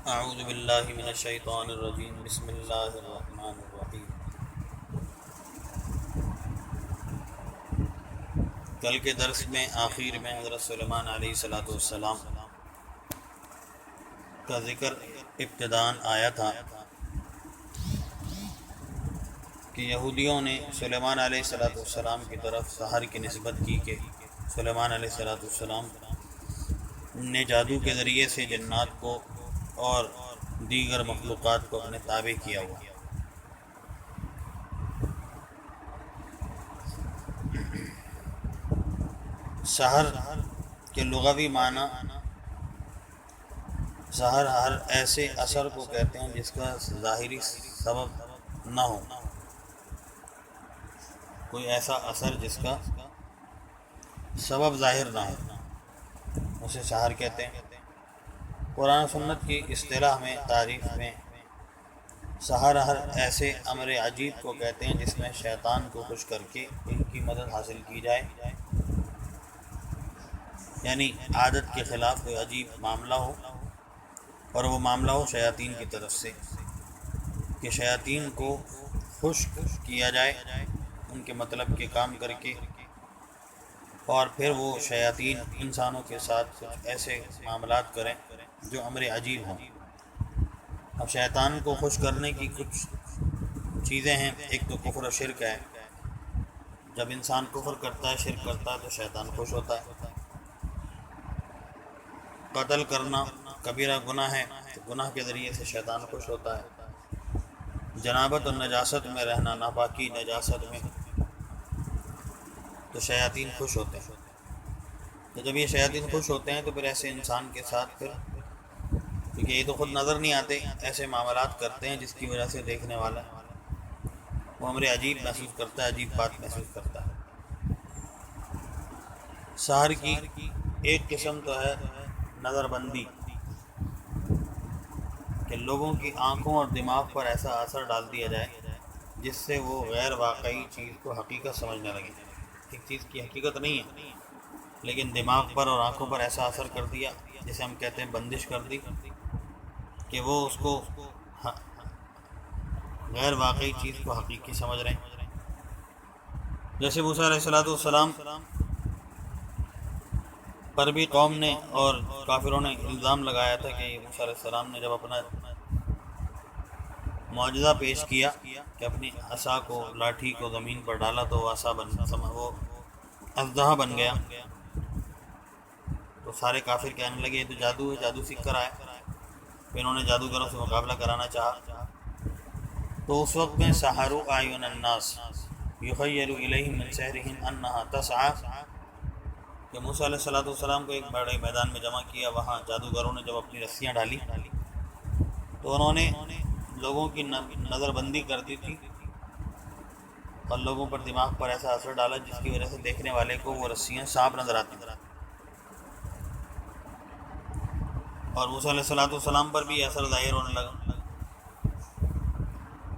اعوذ باللہ من الشیطان الرجیم بسم اللہ الرحمن الرحیم۔ کل کے درس میں آخر میں حضرت سلیمان علیہ السلام کا ذکر ابتداءً آیا تھا کہ یہودیوں نے سلیمان علیہ السلام کی طرف سحر کی نسبت کی کہ سلیمان علیہ السلام نے جادو کے ذریعے سے جنات کو اور دیگر مخلوقات کو اپنے تابع کیا ہوا۔ سحر کے لغوی معنی سحر ہر ایسے اثر کو کہتے ہیں جس کا ظاہری سبب نہ ہو، کوئی ایسا اثر جس کا سبب ظاہر نہ ہو اسے سحر کہتے ہیں۔ قرآن و سنت کی اصطلاح میں تعریف میں سحر ہر ایسے امر عجیب کو کہتے ہیں جس میں شیطان کو خوش کر کے ان کی مدد حاصل کی جائے، یعنی عادت کے خلاف کوئی عجیب معاملہ ہو، اور وہ معاملہ ہو شیاطین کی طرف سے، کہ شیاطین کو خوش کیا جائے ان کے مطلب کے کام کر کے، اور پھر وہ شیاطین انسانوں کے ساتھ کچھ ایسے معاملات کریں جو امر عجیب ہوں۔ اب شیطان کو خوش کرنے کی کچھ چیزیں ہیں۔ ایک تو کفر و شرک ہے، جب انسان کفر کرتا ہے، شرک کرتا ہے تو شیطان خوش ہوتا ہے۔ قتل کرنا کبیرہ گناہ ہے تو گناہ کے ذریعے سے شیطان خوش ہوتا ہے۔ جنابت اور نجاست میں رہنا، ناپاکی نجاست میں، تو شیاطین خوش ہوتے ہیں۔ تو جب یہ شیاطین خوش ہوتے ہیں تو پھر ایسے انسان کے ساتھ پھر، کیونکہ یہ تو خود نظر نہیں آتے، ایسے معاملات کرتے ہیں جس کی وجہ سے دیکھنے والا وہ امر عجیب محسوس کرتا ہے، عجیب بات محسوس کرتا ہے۔ سحر کی ایک قسم تو ہے نظر بندی، کہ لوگوں کی آنکھوں اور دماغ پر ایسا اثر ڈال دیا جائے جس سے وہ غیر واقعی چیز کو حقیقت سمجھنے لگے۔ ایک چیز کی حقیقت نہیں ہے لیکن دماغ پر اور آنکھوں پر ایسا اثر کر دیا، جسے ہم کہتے ہیں بندش کر دی، کہ وہ اس کو غیر واقعی چیز کو حقیقی سمجھ رہے ہیں۔ جیسے موسیٰ علیہ السلام پر بھی قوم نے اور کافروں نے الزام لگایا تھا کہ موسیٰ علیہ السلام نے جب اپنا معجزہ پیش کیا کہ اپنی عصا کو، لاٹھی کو زمین پر ڈالا تو وہ عصا وہ اژدہا بن گیا، تو سارے کافر کہنے لگے یہ تو جادو ہے، جادو سیکھ کر آئے۔ پھر انہوں نے جادوگروں سے مقابلہ کرانا چاہا، تو اس وقت میں سحروا اعین الناس یخیل الیہم من سحرہم انہا تسعی، کہ موسیٰ علیہ السلام کو ایک بڑے میدان میں جمع کیا، وہاں جادوگروں نے جب اپنی رسیاں ڈالی تو انہوں نے لوگوں کی نظر بندی کر دی تھی اور لوگوں پر دماغ پر ایسا اثر ڈالا جس کی وجہ سے دیکھنے والے کو وہ رسیاں سانپ نظر آتی تھیں، اور موسیٰ علیہ السلام پر بھی اثر ظاہر ہونے لگا،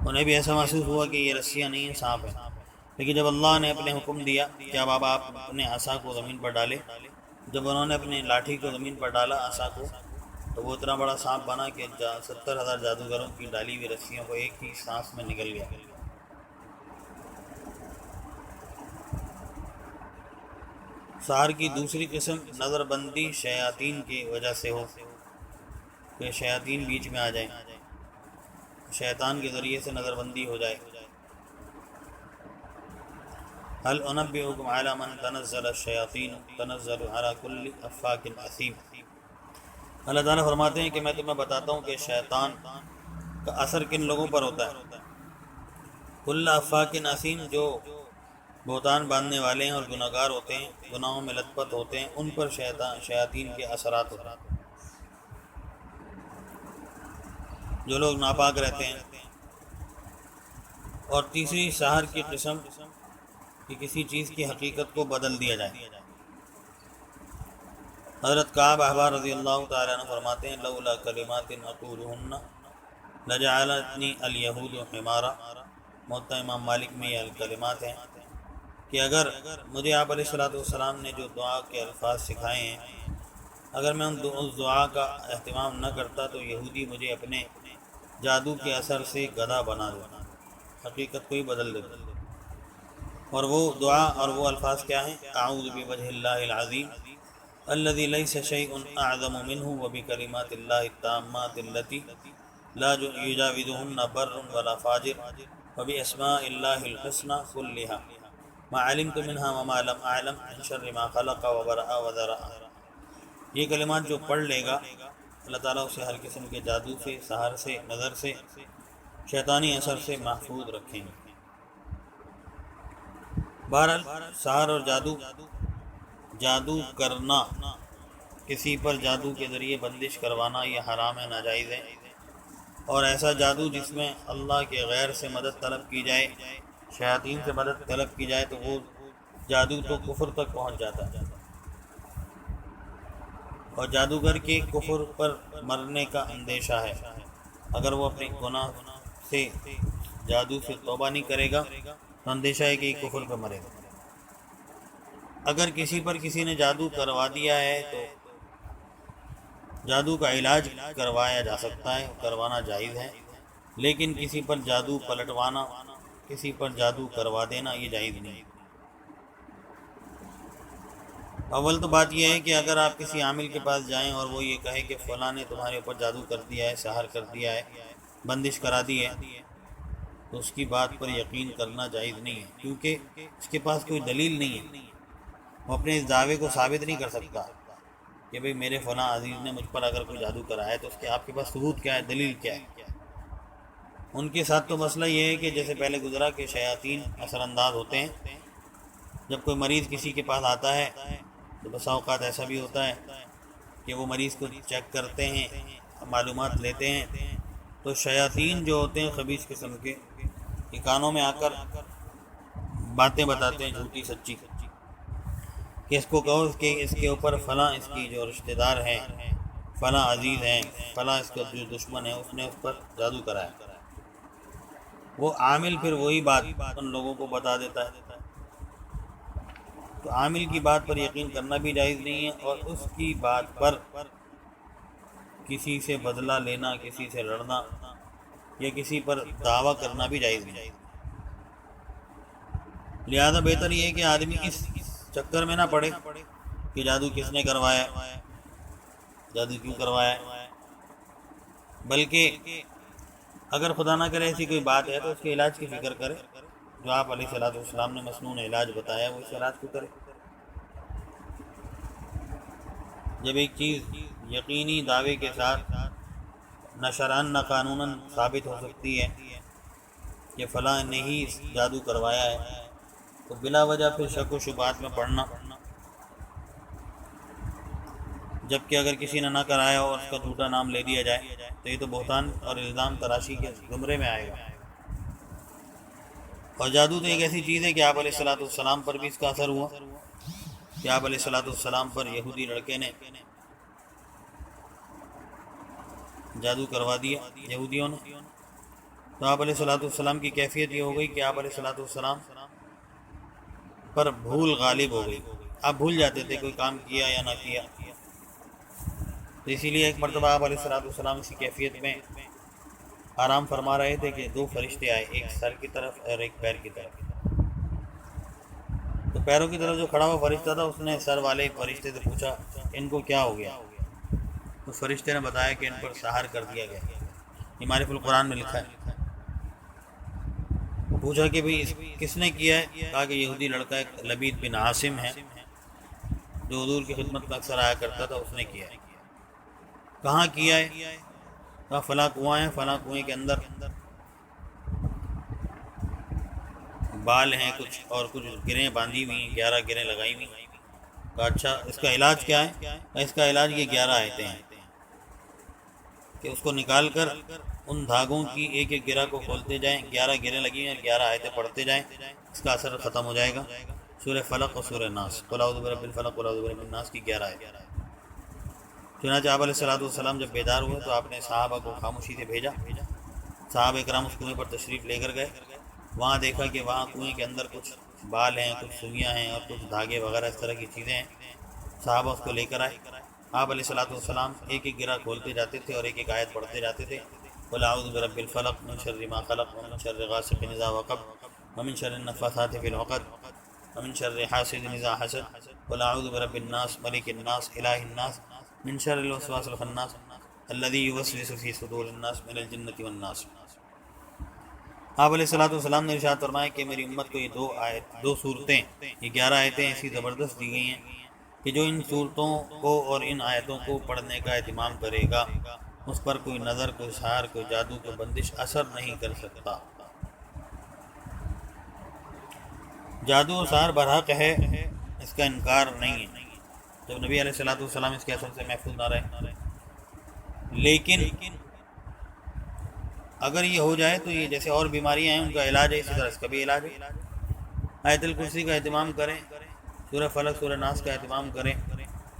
انہیں بھی ایسا محسوس ہوا کہ یہ رسیاں نہیں ہیں، سانپ ہیں۔ لیکن جب اللہ نے اپنے حکم دیا کہ اب آپ اپنے عصا کو زمین پر ڈالے، جب انہوں نے اپنی لاٹھی کو زمین پر ڈالا، عصا کو، تو وہ اتنا بڑا سانپ بنا کہ 70,000 جادوگروں کی ڈالی ہوئی رسیوں کو ایک ہی سانس میں نگل گیا۔ سحر کی دوسری قسم نظر بندی شیاطین کی وجہ سے ہو، کہ شیاطین بیچ میں آ جائیں، شیطان کے ذریعے سے نظر بندی ہو جائے۔ هل انبئکم علی من تنزل الشیاطین تنزل علی کل افاک اثیم، اللہ تعالیٰ فرماتے ہیں کہ میں تمہیں بتاتا ہوں کہ شیطان کا اثر کن لوگوں پر ہوتا ہے۔ کل افاک اثیم، جو بہتان باندھنے والے ہیں اور گناہ گار ہوتے ہیں، گناہوں میں لت پت ہوتے ہیں، ان پر شیاطین کے اثرات ہوتے ہیں۔ جو لوگ ناپاک رہتے ہیں۔ اور تیسری سحر کی قسم کہ کسی چیز کی حقیقت کو بدل دیا جائے۔ حضرت کعب احبار رضی اللہ تعالیٰ عنہ فرماتے ہیں لولا کلمات اقولہن لجعلتنی الیہود حمارا، موطا امام مالک میں یہ کلمات ہیں کہ اگر مجھے آپ علیہ السلام نے جو دعا کے الفاظ سکھائے ہیں اگر میں اس دعا کا اہتمام نہ کرتا تو یہودی مجھے اپنے جادو کے اثر سے گدھا بنا دیتا، حقیقت کو ہی بدل دیتا۔ اور وہ دعا اور وہ الفاظ کیا ہیں؟ اعوذ بوجہ اللہ العظیم الذی لیس شیء اعظم منہ وبکلمات اللہ التامات اللتی لا یجاوزہن بر ولا فاجر وباسماء اللہ الحسنى کلها ما علمت منها وما لم اعلم من شر ما خلق وبرأ وذرأ۔ یہ کلمات جو پڑھ لے گا اللہ تعالیٰ اسے ہر قسم کے جادو سے، سحر سے، نظر سے، شیطانی اثر سے محفوظ رکھیں گے۔ بہرحال سحر اور جادو کرنا، کسی پر جادو کے ذریعے بندش کروانا یہ حرام ہے، ناجائز ہے۔ اور ایسا جادو جس میں اللہ کے غیر سے مدد طلب کی جائے، شیاطین سے مدد طلب کی جائے، تو وہ جادو تو کفر تک پہنچ جاتا ہے۔ اور جادوگر کے کفر پر مرنے کا اندیشہ ہے، اگر وہ اپنے گناہ سے، جادو سے توبہ نہیں کرے گا تو اندیشہ ہے کہ یہ کفر پر مرے گا۔ اگر کسی پر کسی نے جادو کروا دیا ہے تو جادو کا علاج کروایا جا سکتا ہے، کروانا جائز ہے، لیکن کسی پر جادو پلٹوانا، کسی پر جادو کروا دینا یہ جائز نہیں۔ اول تو بات یہ ہے کہ اگر آپ کسی عامل کے پاس جائیں اور وہ یہ کہے کہ فلاں نے تمہارے اوپر جادو کر دیا ہے، سحر کر دیا ہے، بندش کرا دی ہے، تو اس کی بات پر یقین کرنا جائز نہیں ہے، کیونکہ اس کے پاس کوئی دلیل نہیں ہے، وہ اپنے اس دعوے کو ثابت نہیں کر سکتا کہ بھئی میرے فلاں عزیز نے مجھ پر اگر کوئی جادو کرایا ہے، تو اس کے آپ کے پاس ثبوت کیا ہے، دلیل کیا ہے۔ ان کے ساتھ تو مسئلہ یہ ہے کہ جیسے پہلے گزرا کہ شیاطین اثر انداز ہوتے ہیں، جب کوئی مریض کسی کے پاس آتا ہے تو بسا اوقات ایسا بھی ہوتا ہے کہ وہ مریض کو چیک کرتے ہیں، معلومات لیتے ہیں، تو شیاطین جو ہوتے ہیں خبیث قسم کے، یہ کانوں میں آ کر باتیں بتاتے ہیں جھوٹی سچی، کہ اس کو کہو کہ اس کے اوپر فلاں اس کی جو رشتہ دار ہیں، فلاں عزیز ہیں، فلاں اس کا جو دشمن ہے، اس نے اس پر جادو کرایا۔ وہ عامل پھر وہی بات ان لوگوں کو بتا دیتا ہے، تو عامل کی بات پر یقین کرنا بھی جائز نہیں ہے، اور اس کی بات پر کسی سے بدلہ لینا، کسی سے لڑنا یا کسی پر دعویٰ کرنا بھی جائز نہیں۔ لہذا بہتر یہ ہے کہ آدمی اس چکر میں نہ پڑے کہ جادو کس نے کروایا، جادو کیوں کروایا، بلکہ اگر خدا نہ کرے ایسی کوئی بات ہے تو اس کے علاج کی فکر کرے، جو آپ علیہ الصلوۃ والسلام نے مسنون علاج بتایا وہ اس علاج کو کرے۔ جب ایک چیز یقینی دعوے کے ساتھ نہ شرعاً نہ قانوناً ثابت ہو سکتی ہے کہ فلاں نے ہی جادو کروایا ہے، تو بلا وجہ پھر شک و شبہات میں پڑنا، جبکہ اگر کسی نے نہ کرایا اور اس کا جھوٹا نام لے دیا جائے تو یہ تو بہتان اور الزام تراشی کے زمرے میں آئے گا۔ اور جادو تو ایک ایسی چیز ہے کہ آپ علیہ الصلوۃ والسلام پر بھی اس کا اثر ہوا، کہ آپ علیہ الصلوۃ والسلام پر یہودی لڑکے نے جادو کروا دیا یہودیوں نے، تو آپ علیہ الصلوۃ والسلام کی کیفیت یہ ہو گئی کہ آپ علیہ الصلوۃ والسلام پر بھول غالب ہو گئی، آپ بھول جاتے تھے کوئی کام کیا یا نہ کیا، تو اسی لیے ایک مرتبہ آپ علیہ الصلوۃ والسلام اسی کیفیت میں آرام فرما رہے تھے کہ دو فرشتے آئے، ایک سر کی طرف اور ایک پیر کی طرف۔ تو پیروں کی طرف جو کھڑا ہوا فرشتہ تھا اس نے سر والے فرشتے سے پوچھا ان کو کیا ہو گیا، تو فرشتے نے بتایا کہ ان پر سحر کر دیا گیا، یہ معرف القرآن میں لکھا ہے۔ پوچھا کہ بھئی کس نے کیا ہے، کہا کہ یہودی لڑکا ایک لبید بن عاصم ہے جو حضور کی خدمت میں اکثر آیا کرتا تھا، اس نے کیا ہے۔ کہاں کیا ہے، کہا فلاں کنواں ہے، فلاں کنویں کے اندر بال ہیں کچھ، اور کچھ گریں باندھی ہوئی ہیں، 11 گریں لگائی ہوئی ہیں۔ کہا اچھا اس کا علاج کیا ہے، اس کا علاج یہ 11 آیتیں ہیں کہ اس کو نکال کر ان دھاگوں کی ایک ایک گرہ کو کھولتے جائیں، 11 گریں لگی ہیں، 11 آیتیں پڑھتے جائیں، اس کا اثر ختم ہو جائے گا۔ سورہ فلق اور سورہ ناس، قل اعوذ برب الفلق قل اعوذ برب الناس کی 11 آیتیں۔ چنانچہ آپ علیہ الصلوۃ والسلام جب بیدار ہوئے تو آپ نے صحابہ کو خاموشی سے بھیجا، صحابہ اکرام اس کنویں پر تشریف لے کر گئے، وہاں دیکھا کہ وہاں کنویں کے اندر کچھ بال ہیں، کچھ سوئیاں ہیں اور کچھ دھاگے وغیرہ اس طرح کی چیزیں ہیں، صحابہ اس کو لے کر آئے، آپ علیہ الصلوۃ والسلام ایک ایک گرہ کھولتے جاتے تھے اور ایک ایک آیت پڑھتے جاتے تھے. قل اعوذ برب الفلق من شر ما خلق ومن شر غاسق اذا وقب ومن شر النفاثات في العقد ومن شر حاسد اذا حسد قل اعوذ برب الناس ملك الناس اله الناس من شر الوسواس الخناس الذي يوسوس في صدور الناس من الجنة والناس. آپ علیہ الصلوۃ والسلام نے ارشاد فرمایا کہ میری امت کو یہ دو صورتیں، یہ 11 آیتیں ایسی زبردست دی گئی ہیں کہ جو ان صورتوں کو اور ان آیتوں کو پڑھنے کا اہتمام کرے گا اس پر کوئی نظر، کوئی سحر، کوئی جادو، کوئی بندش اثر نہیں کر سکتا. جادو و سحر برحق ہے، اس کا انکار نہیں ہے، جب نبی علیہ الصلوۃ والسلام اس کے اثر سے محفوظ نہ رہے. لیکن اگر یہ ہو جائے تو یہ جیسے اور بیماریاں ہیں ان کا علاج ہے، اسی طرح اس کا بھی علاج ہے. آیت الکرسی کا اہتمام کریں، سورہ فلق، سورہ ناس کا اہتمام کریں.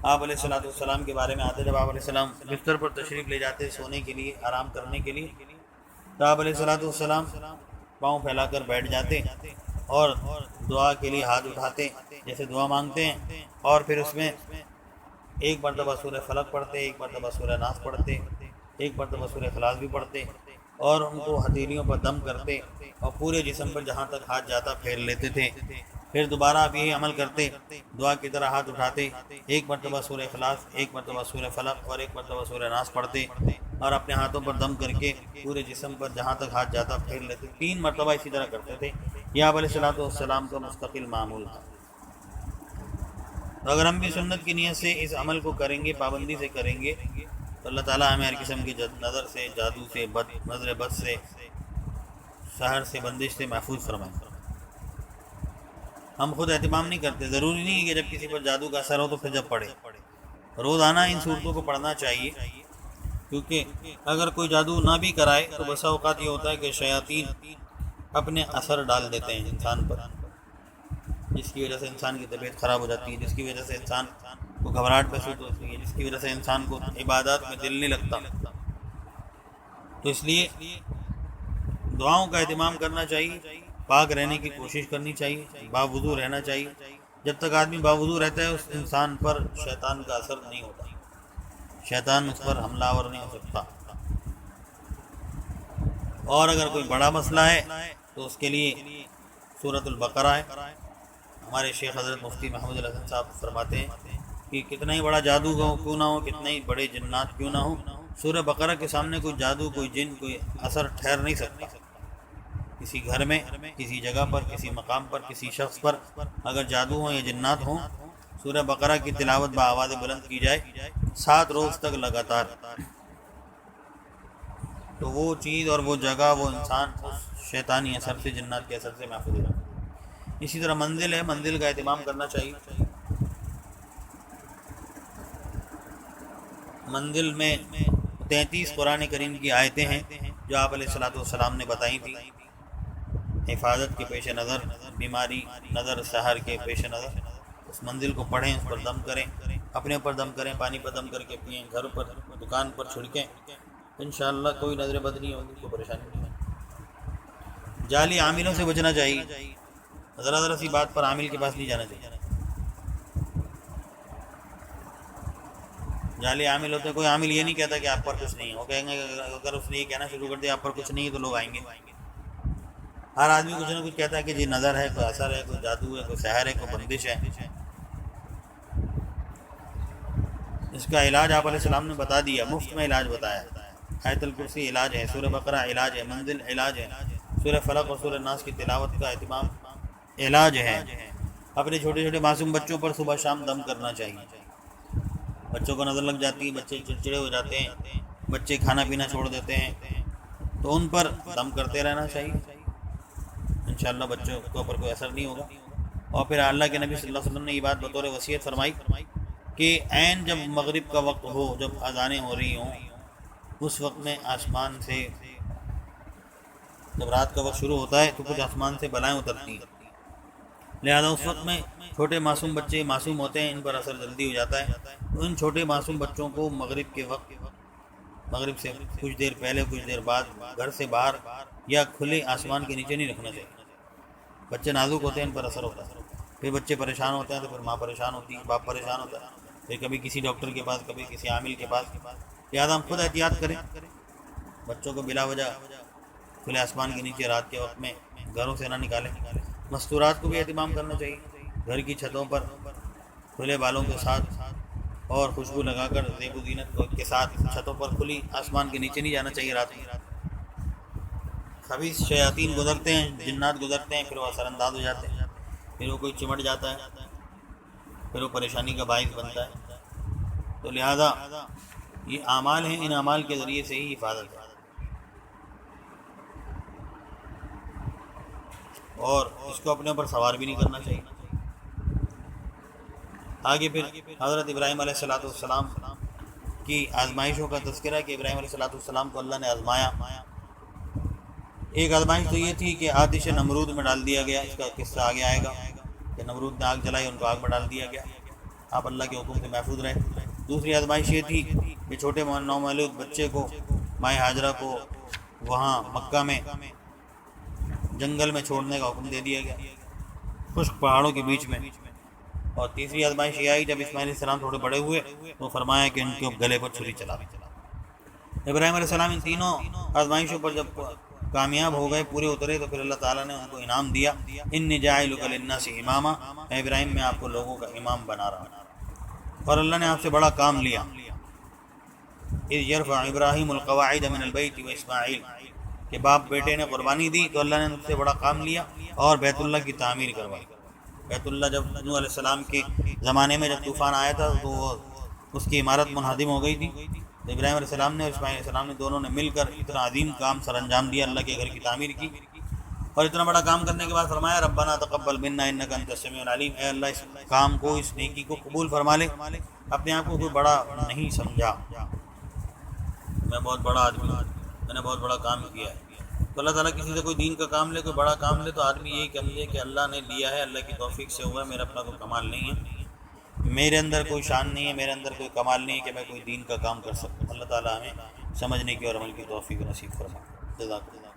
آپ علیہ الصلوۃ والسلام کے بارے میں آتے جب آپ علیہ السلام بستر پر تشریف لے جاتے سونے کے لیے، آرام کرنے کے لیے، تو آپ علیہ الصلوۃ والسلام پاؤں پھیلا کر بیٹھ جاتے اور دعا کے لیے ہاتھ اٹھاتے، جیسے دعا مانگتے ہیں، اور پھر اس میں ایک مرتبہ سورہ فلق پڑھتے، ایک مرتبہ سورہ ناس پڑھتے، ایک مرتبہ سورہ اخلاص بھی پڑھتے، اور ان کو ہتھیلیوں پر دم کرتے اور پورے جسم پر جہاں تک ہاتھ جاتا پھیر لیتے تھے. پھر دوبارہ آپ یہی عمل کرتے، دعا کی طرح ہاتھ اٹھاتے، ایک مرتبہ سورہ اخلاص، ایک مرتبہ سورہ فلق اور ایک مرتبہ سورہ ناس پڑھتے، اور اپنے ہاتھوں پر دم کر کے پورے جسم پر جہاں تک ہاتھ جاتا پھیر لیتے. 3 مرتبہ اسی طرح کرتے تھے. یہ آپ علیہ الصلوۃ والسلام کا مستقل معمول تھا. تو اگر ہم بھی سنت کی نیت سے اس عمل کو کریں گے، پابندی سے کریں گے، تو اللہ تعالیٰ ہمیں ہر قسم کی نظر سے، جادو سے، نظر بد سے، سحر سے، بندش سے محفوظ فرمائیں. ہم خود اہتمام نہیں کرتے. ضروری نہیں ہے کہ جب کسی پر جادو کا اثر ہو تو پھر جب پڑھے. روزانہ ان صورتوں کو پڑھنا چاہیے، کیونکہ اگر کوئی جادو نہ بھی کرائے تو بسا اوقات یہ ہوتا ہے کہ شیاطین اپنے اثر ڈال دیتے ہیں انسان پر، جس کی وجہ سے انسان کی طبیعت خراب ہو جاتی ہے، جس کی وجہ سے انسان کو گھبراہٹ محسوس ہوتی ہے، جس کی وجہ سے انسان کو عبادات میں دل نہیں لگتا. تو اس لیے دعاؤں کا اہتمام کرنا چاہیے، پاک رہنے کی کوشش کرنی چاہیے، باوضو رہنا چاہیے. جب تک آدمی باوضو رہتا ہے اس انسان پر شیطان کا اثر نہیں ہوتا، شیطان اس پر حملہ آور نہیں ہو سکتا. اور اگر کوئی بڑا مسئلہ ہے تو اس کے لیے سورۃ البقرہ ہے. ہمارے شیخ حضرت مفتی محمود الحسن صاحب فرماتے ہیں کہ کتنا ہی بڑا جادو کیوں نہ ہو، کتنے ہی بڑے جنات کیوں نہ ہو، سورہ بقرہ کے سامنے کوئی جادو، کوئی جن، کوئی اثر ٹھہر نہیں سکتا. کسی گھر میں، کسی جگہ پر، کسی مقام پر، کسی شخص پر اگر جادو ہوں یا جنات ہوں، سورہ بقرہ کی تلاوت بآواز بلند کی جائے 7 روز تک لگاتار، تو وہ چیز اور وہ جگہ، وہ انسان اس شیطانی اثر سے، جنات کے اثر سے محفوظ ہے. اسی طرح منزل ہے، منزل کا اہتمام کرنا چاہیے. منزل میں 33 قرآن کریم کی آیتیں ہیں جو آپ علیہ الصلوۃ والسلام نے بتائی تھی. حفاظت کے پیش نظر، بیماری، نظر، سحر کے پیش نظر اس منزل کو پڑھیں، اس پر دم کریں، اپنے اوپر دم کریں، پانی پر دم کر کے پئیں، گھر پر، دکان پر چھڑکیں. انشاءاللہ کوئی نظر بد نہیں ہوگی، کوئی پریشانی نہیں ہوگی. جعلی عاملوں سے بچنا چاہیے. ذرا سی بات پر عامل کے پاس نہیں جانا چاہیے. جعلی عامل ہوتے ہیں. کوئی عامل یہ نہیں کہتا کہ آپ پر کچھ نہیں ہے، وہ کہیں گے اگر اس نے یہ کہنا شروع کر دیا آپ پر کچھ نہیں ہے تو لوگ آئیں گے. ہر آدمی کچھ نہ کچھ کہتا ہے کہ جی نظر ہے، کوئی اثر ہے، کوئی جادو ہے، کوئی سحر ہے، کوئی بندش ہے. اس کا علاج آپ علیہ السلام نے بتا دیا، مفت میں علاج بتایا. آیت الکرسی علاج ہے، سورہ بقرہ علاج ہے، منزل علاج ہے، سورہ فلق اور سورہ ناس کی تلاوت کا اہتمام علاج ہے. اپنے چھوٹے چھوٹے معصوم بچوں پر صبح شام دم کرنا چاہیے. بچوں کو نظر لگ جاتی ہے، بچے چڑچڑے ہو جاتے ہیں، بچے کھانا پینا چھوڑ دیتے ہیں، تو ان پر دم کرتے رہنا چاہیے. انشاءاللہ بچوں کے اوپر کوئی اثر نہیں ہوگا. اور پھر اللہ کے نبی صلی اللہ علیہ وسلم نے یہ بات بطور وصیت فرمائی کہ عین جب مغرب کا وقت ہو، جب اذانیں ہو رہی ہوں، اس وقت میں آسمان سے، جب رات کا وقت شروع ہوتا ہے تو کچھ آسمان سے بلائیں اترتی ہیں، لہذا اس وقت میں چھوٹے معصوم بچے معصوم ہوتے ہیں، ان پر اثر جلدی ہو جاتا ہے. تو ان چھوٹے معصوم بچوں کو مغرب کے وقت، مغرب سے کچھ دیر پہلے، کچھ دیر بعد گھر سے باہر یا کھلے آسمان کے نیچے نہیں رکھنا چاہیے. بچے نازک ہوتے ہیں، ان پر اثر ہوتا ہے. پھر بچے پریشان ہوتے ہیں تو پھر ماں پریشان ہوتی ہے، باپ پریشان ہوتا ہے. پھر کبھی کسی ڈاکٹر کے پاس، کبھی کسی عامل کے پاس. لہٰذا ہم خود احتیاط کریں، بچوں کو بلا وجہ کھلے آسمان کے نیچے رات کے وقت میں گھروں سے نہ نکالیں. مستورات کو بھی اہتمام کرنا چاہیے، گھر کی چھتوں پر کھلے بالوں کے ساتھ اور خوشبو لگا کر زیب و زینت کے ساتھ چھتوں پر کھلی آسمان کے نیچے نہیں جانا چاہیے رات میں. خبیث شیاطین گزرتے ہیں، جنات گزرتے ہیں، پھر وہ اثر انداز ہو جاتے ہیں، پھر وہ کوئی چمٹ جاتا ہے، پھر وہ پریشانی کا باعث بنتا ہے. تو لہذا یہ اعمال ہیں، ان اعمال کے ذریعے سے ہی حفاظت ہے. اور اس کو اپنے اوپر سوار بھی نہیں کرنا چاہیے. آگے پھر حضرت ابراہیم علیہ السلام کی آزمائشوں کا تذکرہ کہ ابراہیم علیہ السلام کو اللہ نے آزمایا. ایک آزمائش تو یہ تھی کہ آتش نمرود میں ڈال دیا گیا، اس کا قصہ آگے آئے گا کہ نمرود نے آگ جلائی، ان کو آگ میں ڈال دیا گیا، آپ اللہ کے حکم سے محفوظ رہے. دوسری آزمائش یہ تھی کہ چھوٹے نومولود بچے کو، مائیں ہاجرہ کو وہاں مکہ میں جنگل میں چھوڑنے کا حکم دے دیا گیا، خشک پہاڑوں کے بیچ میں. اور تیسری آزمائش یہ آئی جب اسماعیل علیہ السلام تھوڑے بڑے ہوئے تو فرمایا کہ ان کے گلے پر چھری چلا. ابراہیم علیہ السلام ان تینوں آزمائشوں پر جب کامیاب ہو گئے، پورے اترے، تو پھر اللہ تعالیٰ نے ان کو انعام دیا، انی جاعلک للناس اماما، اے ابراہیم میں آپ کو لوگوں کا امام بنا رہا ہوں. اور اللہ نے آپ سے بڑا کام لیا. اذ یرفع ابراہیم القواعد من البیت و اسماعیل، کہ باپ بیٹے نے قربانی دی تو اللہ نے ان سے بڑا کام لیا اور بیت اللہ کی تعمیر کروائی. بیت اللہ جب نوح علیہ السلام کے زمانے میں جب طوفان آیا تھا تو وہ اس کی عمارت منہدم ہو گئی تھی، تو ابراہیم علیہ السلام نے اور اسماعیل علیہ السلام نے دونوں نے مل کر اتنا عظیم کام سر انجام دیا، اللہ کے گھر کی تعمیر کی. اور اتنا بڑا کام کرنے کے بعد فرمایا ربنا تقبل منا انک انت السمیع العلیم، اے اللہ اس کام کو، اس نیکی کو قبول فرما لے. اپنے آپ کو کوئی بڑا نہیں سمجھا، میں بہت بڑا آدمی ہوں، میں نے بہت بڑا کام کیا ہے. تو اللہ تعالیٰ کسی سے کوئی دین کا کام لے، کوئی بڑا کام لے، تو آدمی یہی سمجھے کہ اللہ نے لیا ہے، اللہ کی توفیق سے ہوا ہے، میرا اپنا کوئی کمال نہیں ہے، میرے اندر کوئی شان نہیں ہے، میرے اندر کوئی کمال نہیں ہے کہ میں کوئی دین کا کام کر سکوں. اللہ تعالیٰ ہمیں سمجھنے کی اور عمل کی توفیق نصیب فرمائے. جزاک اللہ.